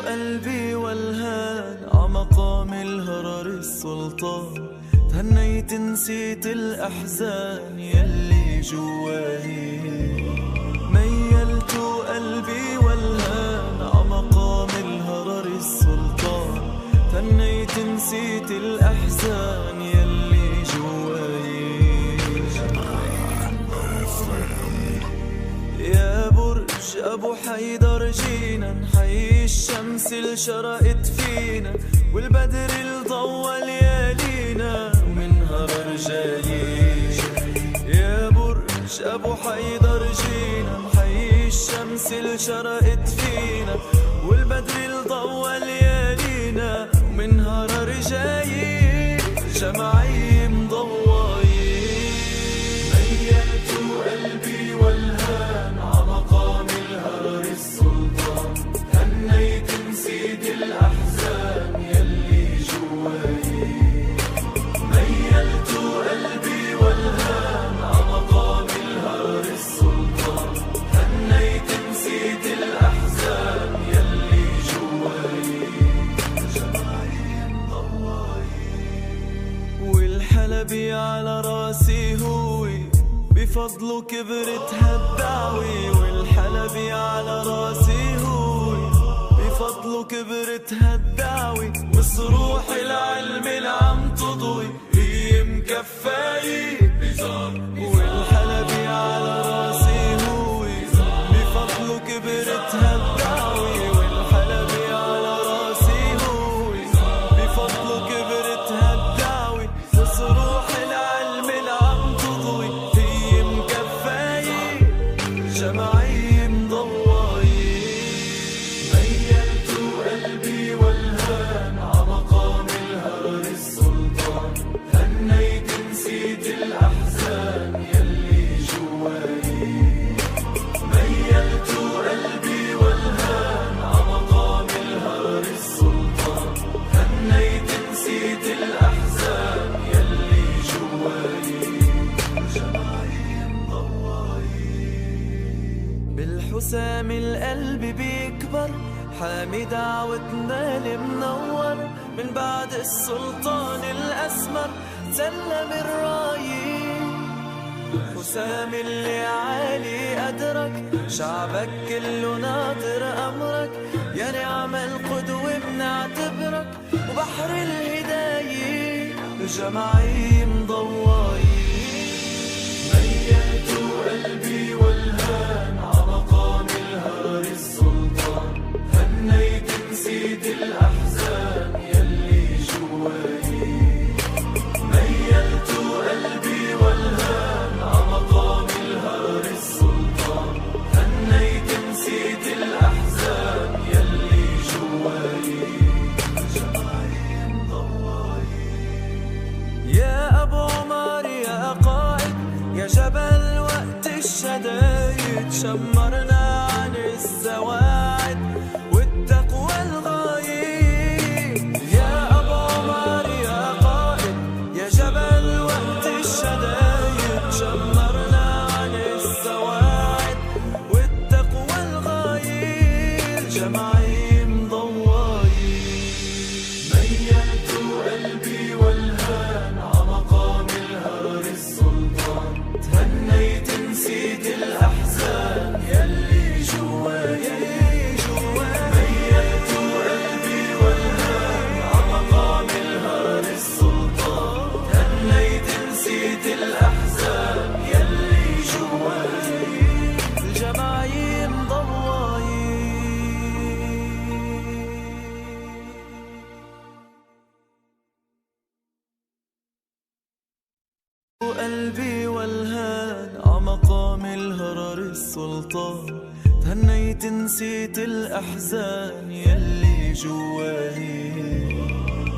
قلبي والهان عمقام الهرر السلطان، تهنيت نسيت الأحزان يلي جواهي. ميلت قلبي والهان عمقام الهرر السلطان، تهنيت نسيت الأحزان يلي جواهي. يا برج أبو حيدر جينا نحيي الشمس اللي شرقت فينا، والبدر اللي ضوى ليالينا ومنها رجالي. يا برج أبو حيدر جينا نحيي الشمس اللي شرقت فينا، والبدر اللي ضوى ليالينا ومنها رجالي. جمعي مضوي ميلت قلبي والهان عمقام الهرر السلطان، هنيت نسيت الأحزان يلي جواي. ميلت قلبي والهان عمقام الهرر السلطان، هنيت نسيت الأحزان يلي جواي. جمعي مضوي والحلبي على راسي هوي، بفضله كبرت هالدعوي. والحلبي على راسي هوي، بفضله كبرت هالدعوي. مصروح العلم اللي عم تضوي هي مكفاي. والحلبي على راسي هوي، بفضله كبرت هالدعوي. والحلبي على راسي هوي، بفضله كبرت هالدعوي. مصروح سلام القلب بيكبر، حامي دعوتنا المنور، من بعد السلطان الأسمر سلم الرايين. حسام اللي عالي قدرك، شعبك كله ناطر أمرك، يا نعم القدوة بنعتبرك، وبحر الهداية جماعي مضواي. ميلت قلبي والهان عمقام الهرر السلطان، هنيت نسيت الأحزان يلي جواي. ميلت قلبي والهان عمقام الهرر السلطان، هنيت نسيت الأحزان يلي جواي. جماعي مضواي. يا أبو عمر يا قائد، يا جبل وقت الشدايد، شمرنا عن السواعد والتقوى الغايب. يا أبو عمر يا قائد، يا جبل وقت الشدايد، شمرنا عن السواعد والتقوى الغايب. جماعي مضواي. ميلت قلبي والهان عمقام الهرر السلطان، تهنيت نسيت الأحزان يلي جواي. ميلت قلبي والهان عمقام الهرر السلطان، تهنيت نسيت الأحزان يلي جواي. الجماعي مضواي. قلبي والهان عمقام الهرر السلطان، تهنيت نسيت الأحزان يلي جواي.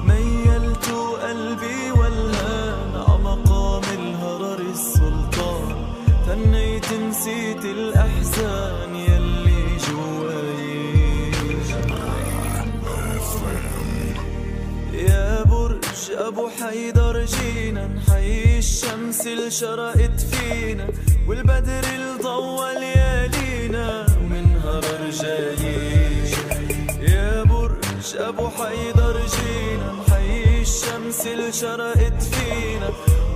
ميلت قلبي والهان عمقام الهرر السلطان، تهنيت نسيت الأحزان يلي جواي. يا برج أبو حيدر جينا نحيي الشمس اللي شرقت فينا، والبدر اللي ضوى ليالينا، ومن هرر جايين. يا برج أبو حيدر جينا نحيي الشمس اللي شرقت فينا،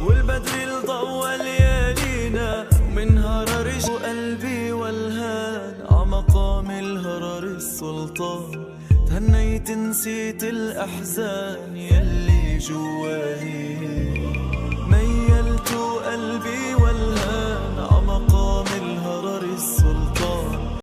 والبدر اللي ضوى ليالينا، ومن هرر قلبي والهان عمقام الهرر السلطان، تهنيت نسيت الأحزان يلي جواي.